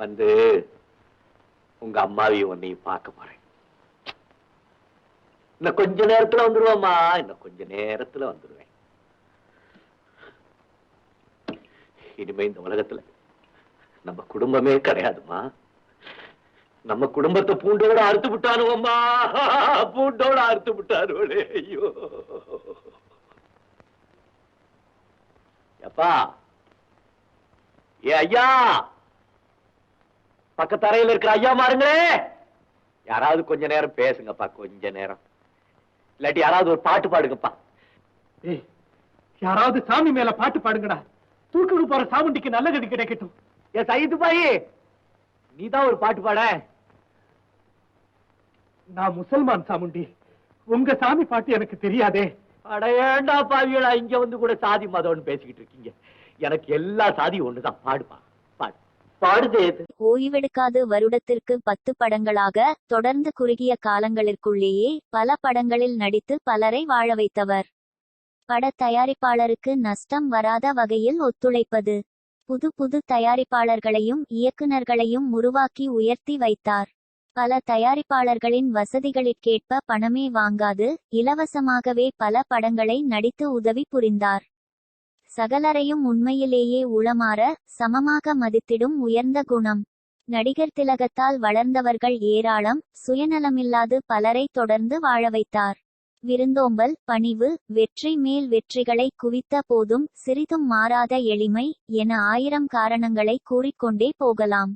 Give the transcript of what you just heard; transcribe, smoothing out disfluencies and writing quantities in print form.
வந்து உங்க அம்மாவையும் உன்னையும் பார்க்க போறேன். இன்னும் கொஞ்ச நேரத்துல வந்துருவாமா, இன்னும் கொஞ்ச நேரத்துல வந்துருவேன். இனிமே இந்த உலகத்துல நம்ம குடும்பமே கிடையாதுமா. நம்ம குடும்பத்தை பூண்டோட அறுத்து விட்டானுவம்மா, பூண்டோட அறுத்து விட்டானுவளே. ஐயோ அப்பா, ஏ ஐயா, பக்கத்தரையில் இருக்கிற ஐயா மாருங்களே, யாராவது கொஞ்ச நேரம் பேசுங்கப்பா, கொஞ்ச நேரம். இல்லாட்டி யாராவது ஒரு பாட்டு பாடுங்கப்பா. யாராவது சாமி மேல பாட்டு பாடுங்கடா, தூக்கு போற சாமுண்டிக்கு நல்ல கதி கிடைக்கட்டும். ஏ சைது பாயி, நீதான் ஒரு பாட்டு பாட. நான் முசல்மான் சாமுண்டி, உங்க சாமி பாட்டு எனக்கு தெரியாதே. அட ஏண்டா பாவிகளா, இங்க வந்து கூட சாதி மதம்னு பேசிக்கிட்டு இருக்கீங்க. எனக்கு எல்லா சாதியும் ஒண்ணுதான். பாடுப்பா, பாடு பாடுதே. ஓய்வெடுக்காது வருடத்திற்கு 10 படங்களாக தொடர்ந்து குறுகிய காலங்களிற்குள்ளேயே பல படங்களில் நடித்து பலரை வாழ வைத்தவர். பட தயாரிப்பாளருக்கு நஷ்டம் வராத வகையில் ஒத்துழைப்பது, புது புது தயாரிப்பாளர்களையும் இயக்குநர்களையும் உருவாக்கி உயர்த்தி வைத்தார். பல தயாரிப்பாளர்களின் வசதிகளிற்கேற்ப பணமே வாங்காது இலவசமாகவே பல படங்களை நடித்து உதவி புரிந்தார். சகலரையும் உண்மையிலேயே உளமாற சமமாக மதித்திடும் உயர்ந்த குணம். நடிகர் திலகத்தால் வளர்ந்தவர்கள் ஏராளம். சுயநலமில்லாது பலரை தொடர்ந்து வாழ வைத்தார். விருந்தோம்பல், பணிவு, வெற்றி மேல் வெற்றிகளை குவித்த போதும் சிறிதும் மாறாத எளிமை என 1000 காரணங்களை கூறிக்கொண்டே போகலாம்.